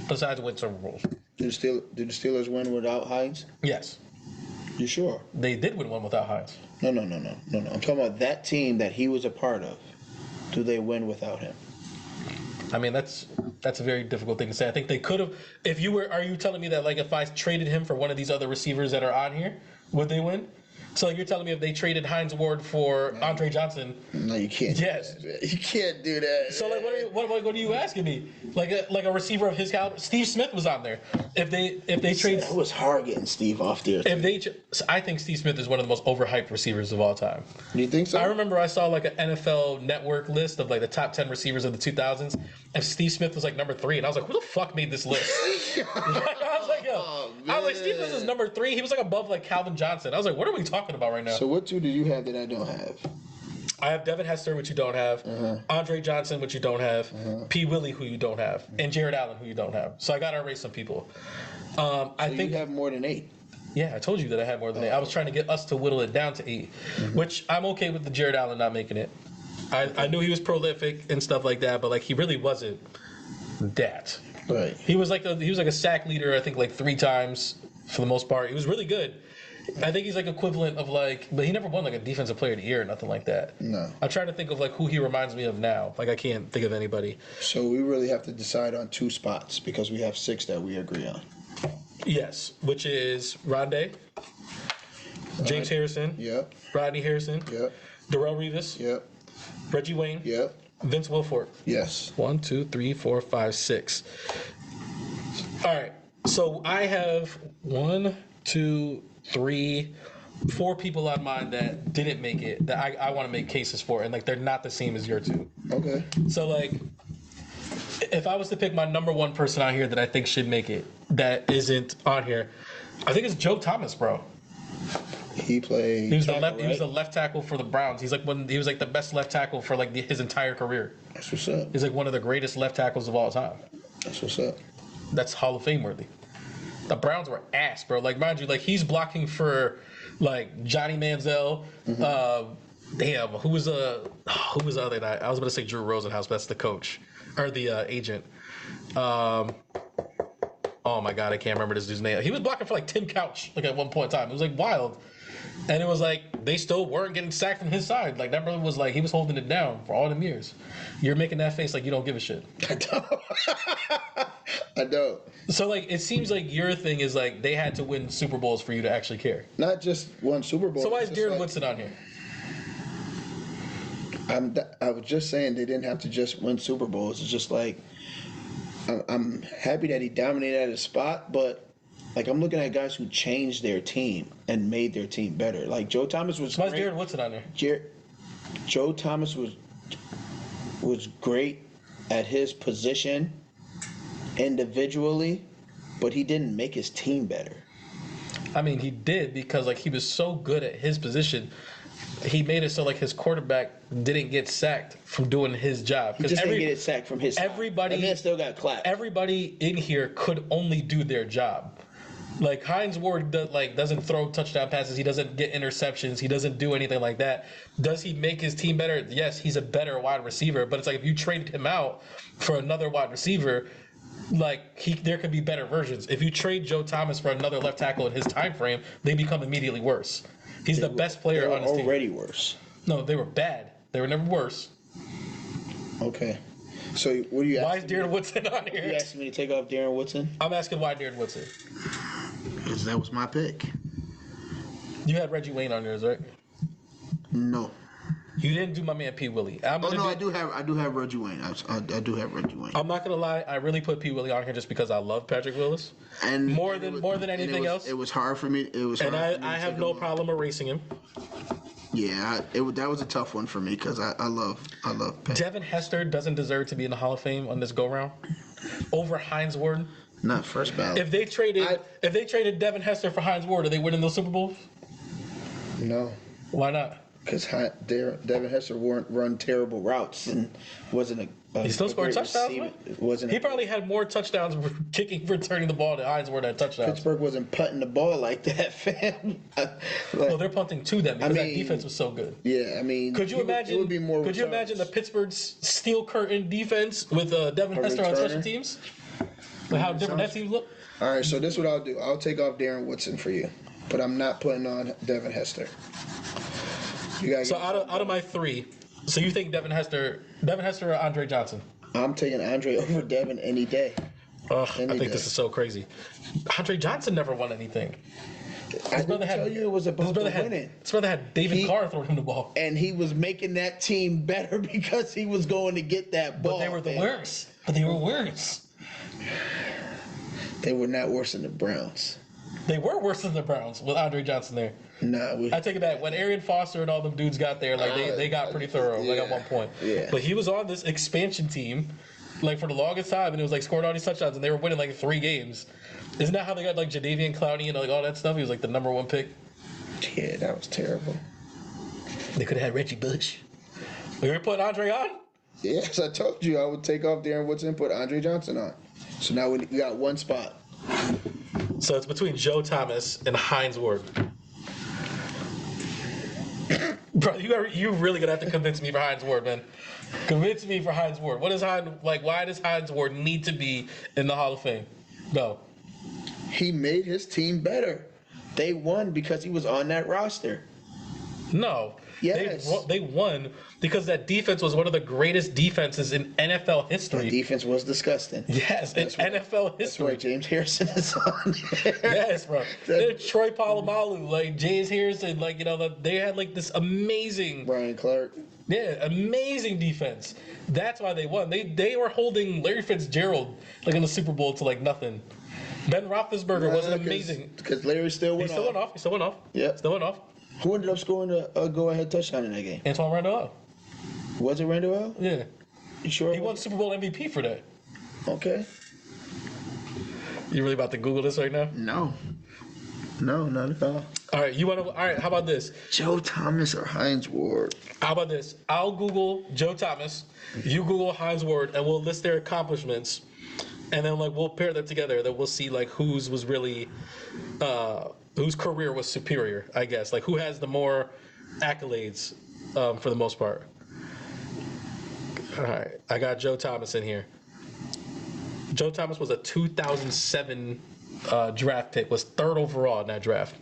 Besides win Super Bowls. Did the Steelers win without Hines? Yes. You sure? They did win one without Hines. No. I'm talking about that team that he was a part of. Do they win without him? I mean, that's a very difficult thing to say. I think they could have. Are you telling me that like if I traded him for one of these other receivers that are on here, would they win? So like you're telling me if they traded Hines Ward for Andre Johnson? No, you can't. Yes. You can't do that. So like what are you asking me? Like a receiver of his caliber? Steve Smith was on there. If they trade, It was hard getting Steve off there. I think Steve Smith is one of the most overhyped receivers of all time. You think so? I remember I saw like an NFL Network list of like the top 10 receivers of the 2000s, and Steve Smith was like number 3, and I was like, who the fuck made this list? I was like, Steve Smith is number 3. He was like above like Calvin Johnson. I was like, what are we talking about right now? So what 2 do you have that I don't have? I have Devin Hester, which you don't have. Andre Johnson, which you don't have. P. Willie, who you don't have. And Jared Allen, who you don't have. So I got to erase some people. I think you have more than 8. Yeah, I told you that I had more than 8. I was trying to get us to whittle it down to 8, which I'm okay with the Jared Allen not making it. I knew he was prolific and stuff like that, but like he really wasn't that. Right. He was like a sack leader, I think like 3 times for the most part. He was really good. I think he's like equivalent of like, but he never won like a defensive player of the year or nothing like that. No. I'm trying to think of like who he reminds me of now. Like I can't think of anybody. So we really have to decide on 2 spots because we have 6 that we agree on. Yes, which is Rondé, James Harrison, Yep. Rodney Harrison, Yep. Darrell Revis, Yep. Reggie Wayne, Yep. Vince Wilfork. Yes. 1, 2, 3, 4, 5, 6. All right. So I have 1, 2, 3, 4 people on mine that didn't make it that I want to make cases for, and like they're not the same as your 2. Okay. So like, if I was to pick my number 1 person out here that I think should make it that isn't on here, I think it's Joe Thomas, bro. He played. He was tackle, he was the right? left tackle for the Browns. He was like the best left tackle for like his entire career. That's what's up. He's like one of the greatest left tackles of all time. That's what's up. That's Hall of Fame worthy. The Browns were ass, bro. Like, mind you, like he's blocking for like Johnny Manziel. Damn, who was the other guy? I was going to say Drew Rosenhaus, but that's the coach or the agent. Oh my God, I can't remember this dude's name. He was blocking for like Tim Couch, like at one point in time. It was like wild, and it was like they still weren't getting sacked from his side. Like that brother was like he was holding it down for all them years. You're making that face like you don't give a shit. I don't. I don't. So like it seems like your thing is like they had to win Super Bowls for you to actually care. Not just one Super Bowl. So why is it's just Darren Woodson on here? I was just saying they didn't have to just win Super Bowls. It's just like I'm happy that he dominated at his spot, but like I'm looking at guys who changed their team and made their team better. Like Joe Thomas was. So why is great. Darren Woodson on there? Joe Thomas was great at his position individually, but he didn't make his team better. I mean, he did because like he was so good at his position. He made it so like his quarterback didn't get sacked from doing his job. He just didn't get it sacked from his side. Everybody, that man still got clapped. Everybody in here could only do their job. Like Hines Ward doesn't throw touchdown passes. He doesn't get interceptions. He doesn't do anything like that. Does he make his team better? Yes, he's a better wide receiver. But it's like if you traded him out for another wide receiver, like there could be better versions. If you trade Joe Thomas for another left tackle in his time frame, they become immediately worse. He's the best player on his team. Already worse. No, they were bad. They were never worse. Okay. So what do you? Why is Darren Woodson on here? You asking me to take off Darren Woodson? I'm asking why Darren Woodson. Because that was my pick. You had Reggie Wayne on yours, right? No. You didn't do my man P. Willie. I do have Reggie Wayne. I do have Reggie Wayne. I'm not gonna lie. I really put P. Willie on here just because I love Patrick Willis, and more than anything else. It was hard for me. It was, and I have no problem erasing him. Yeah, that was a tough one for me because I love Patrick. Devin Hester doesn't deserve to be in the Hall of Fame on this go round over Hines Ward. Not first ballot. If they traded Devin Hester for Hines Ward, are they winning those Super Bowls? No. Why not? Because Devin Hester run terrible routes and wasn't a. He still scored touchdowns. He probably had more touchdowns kicking, returning the ball than Hines Ward had touchdowns. Pittsburgh wasn't putting the ball like that, fam. Well, they're punting to them because that defense was so good. Yeah, I mean, could you imagine? It would be more. Could you imagine the Pittsburgh steel curtain defense with Devin Hester on special teams? Like how different that team look. All right, so this is what I'll do. I'll take off Darren Woodson for you, but I'm not putting on Devin Hester. So out of my three, so you think Devin Hester or Andre Johnson? I'm taking Andre over Devin any day. I think this is so crazy. Andre Johnson never won anything. His brother had David Carr throwing him the ball. And he was making that team better because he was going to get that ball. But they were the worst. But they were worse. They were not worse than the Browns. They were worse than the Browns with Andre Johnson there. Nah, I take it back. When Arian Foster and all them dudes got there, like they got pretty thorough, like at one point. Yeah. But he was on this expansion team, like for the longest time, and it was like scoring all these touchdowns, and they were winning like 3 games. Isn't that how they got like Jadeveon Clowney and like all that stuff? He was like the #1 pick. Yeah, that was terrible. They could have had Reggie Bush. We were putting Andre on? Yes, I told you I would take off Darren Woodson and put Andre Johnson on. So now we got one spot. So it's between Joe Thomas and Hines Ward. Bro, you really gonna have to convince me for Hines Ward, man. Convince me for Hines Ward. What is why does Hines Ward need to be in the Hall of Fame? No. He made his team better. They won because he was on that roster. No. Yes. They won because that defense was one of the greatest defenses in NFL history. The defense was disgusting. Yes, in NFL history. That's why James Harrison is on there. Yes, bro. Troy Polamalu, like James Harrison, like they had like this amazing Brian Clark. Yeah, amazing defense. That's why they won. They were holding Larry Fitzgerald like in the Super Bowl to like nothing. Ben Roethlisberger wasn't amazing because Larry still went off. He still went off. Yeah, still went off. Who ended up scoring a go-ahead touchdown in that game? Antoine Randall. Was it Randall? Yeah. You sure? He won Super Bowl MVP for that. Okay. You really about to Google this right now? No, not at all. All right, All right, how about this? Joe Thomas or Hines Ward? How about this? I'll Google Joe Thomas. You Google Hines Ward, and we'll list their accomplishments, and then like we'll pair them together. Then we'll see like whose was really. Whose career was superior, I guess. Like, who has the more accolades for the most part? All right. I got Joe Thomas in here. Joe Thomas was a 2007 draft pick, was 3rd overall in that draft.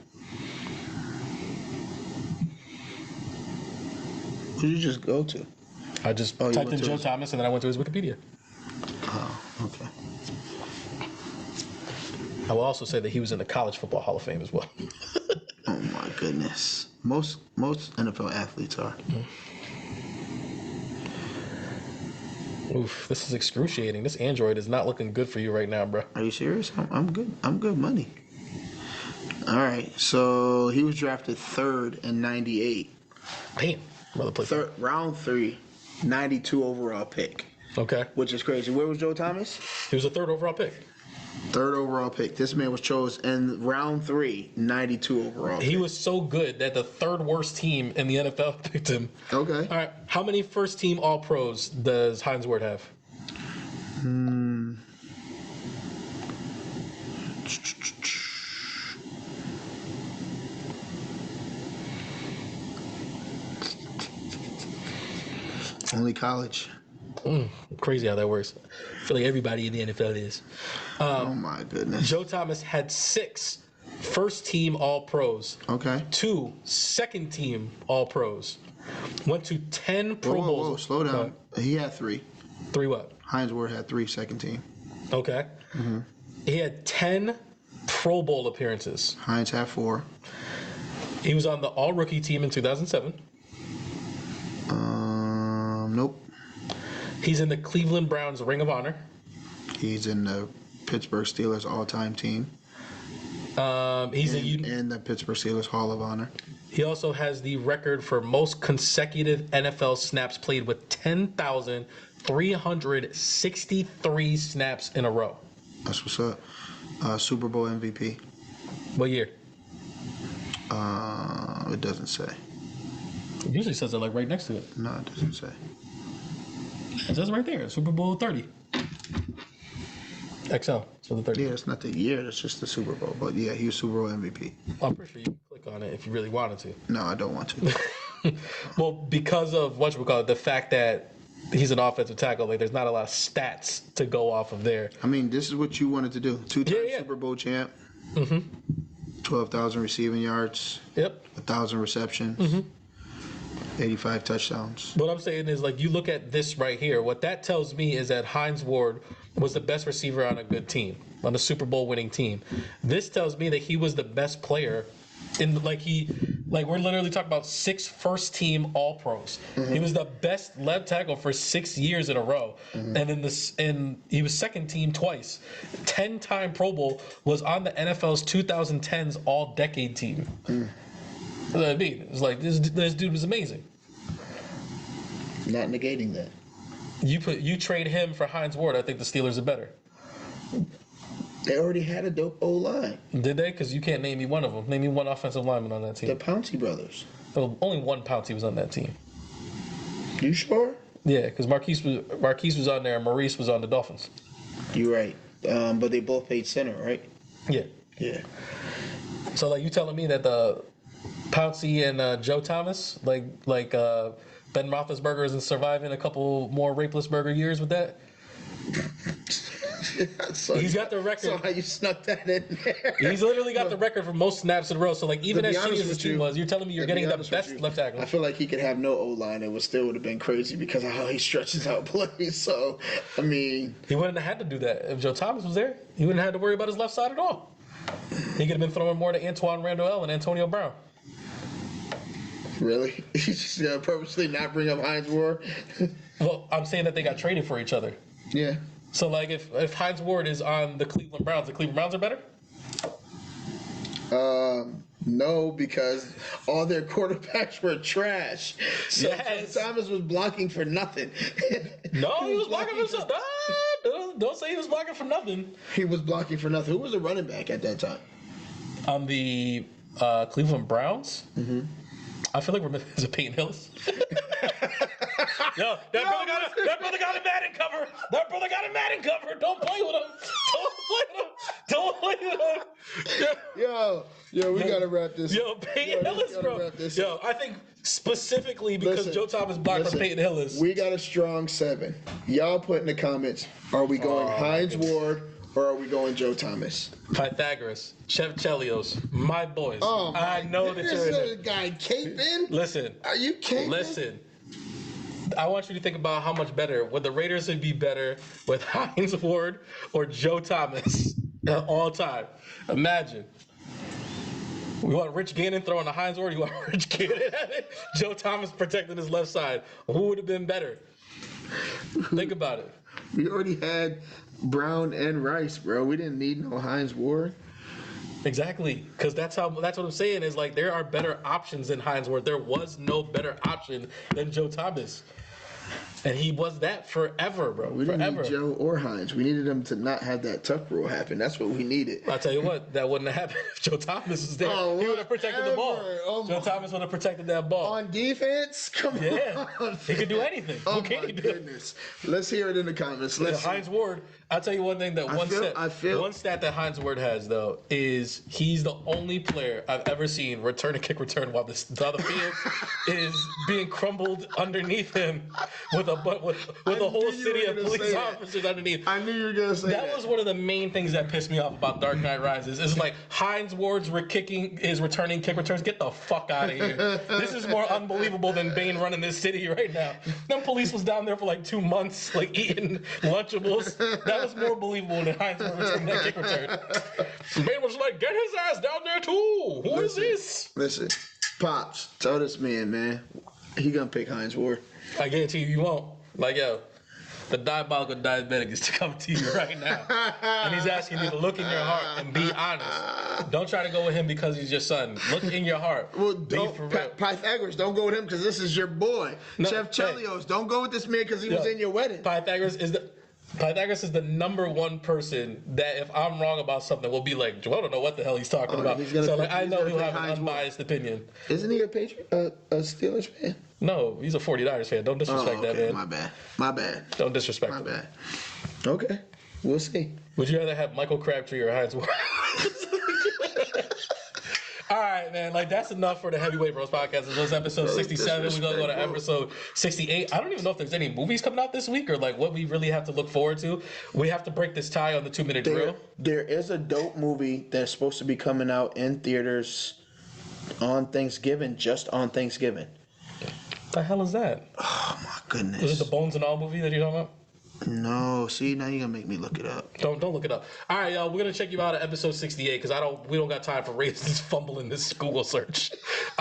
Who did you just go to? I just typed in Joe Thomas, and then I went to his Wikipedia. Oh, okay. I will also say that he was in the College Football Hall of Fame as well. Oh my goodness. Most NFL athletes are. Oof, this is excruciating. This Android is not looking good for you right now, bro. Are you serious? I'm good. I'm good money. All right. So he was drafted 3rd in 98. Damn. Brother played round 3, 92 overall pick. Okay. Which is crazy. Where was Joe Thomas? He was a 3rd overall pick. 3rd overall pick. This man was chosen in round 3, 92 overall. He was so good that the 3rd worst team in the NFL picked him. Okay. All right. How many first team All Pros does Hines Ward have? Only college. Crazy how that works. I feel like everybody in the NFL is. Oh my goodness. Joe Thomas had 6 first team All Pros. Okay. 2 second team All Pros. Went to 10 Pro Bowls. Whoa, slow down. He had 3. 3 what? Hines Ward had 3 second team. Okay. He had 10 Pro Bowl appearances. Hines had 4. He was on the All Rookie team in 2007. Nope. He's in the Cleveland Browns Ring of Honor. He's in the Pittsburgh Steelers all-time team. He's in the Pittsburgh Steelers Hall of Honor. He also has the record for most consecutive NFL snaps played with 10,363 snaps in a row. That's what's up. Super Bowl MVP. What year? It doesn't say. It usually says it like right next to it. No, it doesn't say. It says right there, Super Bowl 30. XL, so the 30. Yeah, it's not the year. It's just the Super Bowl. But yeah, he was Super Bowl MVP. I'm pretty sure you can click on it if you really wanted to. No, I don't want to. Well, because of the fact that he's an offensive tackle, like there's not a lot of stats to go off of there. I mean, this is what you wanted to do. 2-time Yeah. Super Bowl champ. 12,000 receiving yards. Yep. 1,000 receptions. 85 touchdowns. What I'm saying is, like, you look at this right here. What that tells me is that Hines Ward was the best receiver on a good team, on a Super Bowl winning team. This tells me that he was the best player in, we're literally talking about 6 first team All Pros. He was the best left tackle for 6 years in a row, and he was second team twice. 10-time Pro Bowl, was on the NFL's 2010s All Decade team. That's what I mean. It's like this dude was amazing. Not negating that. You trade him for Hines Ward, I think the Steelers are better. They already had a dope O-line. Did they? Because you can't name me one of them. Name me one offensive lineman on that team. The Pouncey brothers. Well, only one Pouncey was on that team. You sure? Yeah, because Marquise was on there and Maurice was on the Dolphins. You're right. But they both played center, right? Yeah. Yeah. So, like, you telling me that the Pouncey and Joe Thomas, Ben Roethlisberger isn't surviving a couple more Rapelessberger years with that? He's got the record. So how you snuck that in there? He's literally got the record for most snaps in a row. So, like, even as shitty as this team was, you're telling me you're getting the best left tackle. I feel like he could have no O-line. It still would have been crazy because of how he stretches out plays. So, I mean, he wouldn't have had to do that if Joe Thomas was there. He wouldn't have had to worry about his left side at all. He could have been throwing more to Antoine Randall and Antonio Brown. Really? He's just gonna purposely not bring up Hines Ward? Well, I'm saying that they got traded for each other. Yeah. So, like, if Hines Ward is on the Cleveland Browns are better? No, because all their quarterbacks were trash. So Yes. Thomas was blocking for nothing. No, he was blocking for something. Don't say he was blocking for nothing. He was blocking for nothing. Who was the running back at that time? On the Cleveland Browns? Mm-hmm. I feel like we're missing Peyton Hillis. Yo, that brother got a Madden cover. That brother got a Madden cover. Don't play with him. Don't play with him. Yo, we gotta wrap this. Yo, Peyton Hillis, bro. Yo, I think specifically because Joe Thomas blocked for Peyton Hillis. We got a strong 7. Y'all put in the comments, are we going Hines Ward or are we going Joe Thomas? Pythagoras, Chef Chelios, my boys. Oh, I know that you're in this it. guy caping? Listen. Are you caping? Listen. I want you to think about how much better would the Raiders be better with Hines Ward or Joe Thomas all time. Imagine. We want Rich Gannon throwing a Hines Ward. You want Rich Gannon at it? Joe Thomas protecting his left side. Who would have been better? Think about it. We already had Brown and Rice, bro. We didn't need no Hines Ward. Exactly, because that's what I'm saying is, like, there are better options than Hines Ward. There was no better option than Joe Thomas. And he was that forever, bro. We didn't need Joe or Hines. We needed them to not have that tuck rule happen. That's what we needed. I'll tell you what, that wouldn't have happened if Joe Thomas was there. He would have protected the ball. Oh, Joe Thomas would have protected that ball. On defense? Come on. He could do anything. Oh, Who can my he do? goodness. Let's hear it in the comments. Hines Ward, I'll tell you one thing that one stat that Hines Ward has, though, is he's the only player I've ever seen return a kick return while the other field is being crumbled underneath him with a whole city of police officers underneath. I knew you were going to say that. That was one of the main things that pissed me off about Dark Knight Rises. It's like Hines Ward's returning kick returns. Get the fuck out of here. This is more unbelievable than Bane running this city right now. Them police was down there for like 2 months, like eating Lunchables. That was more believable than Hines Ward returning that kick return. Bane was like, get his ass down there too. Who is this? Listen, Pops, tell this man, he gonna pick Hines Ward. I guarantee you won't. Like, yo, the diabolical diabetic is to come to you right now. And he's asking you to look in your heart and be honest. Don't try to go with him because he's your son. Look in your heart. Well, be for real. Pythagoras, don't go with him because this is your boy. No, Chef Chelios, don't go with this man because he was in your wedding. Pythagoras is the number one person that if I'm wrong about something will be like, Joel don't know what the hell he's talking about. I know he'll have an unbiased opinion. Isn't he a Steelers fan? No, he's a 49ers fan. Don't disrespect that, man. My bad. Don't disrespect him. My bad. Okay, we'll see. Would you rather have Michael Crabtree or Hines Ward? All right, man. Like, that's enough for the Heavyweight Bros podcast. This was episode 67. We're going to go to episode 68. I don't even know if there's any movies coming out this week or, like, what we really have to look forward to. We have to break this tie on the 2-minute drill. There is a dope movie that's supposed to be coming out in theaters on Thanksgiving, just on Thanksgiving. The hell is that? Oh, my goodness. Is it the Bones and All movie that you're talking about? No, see, now you're gonna make me look it up. Don't look it up. All right, y'all, we're gonna check you out at episode 68 because we don't got time for raisins fumbling this Google search.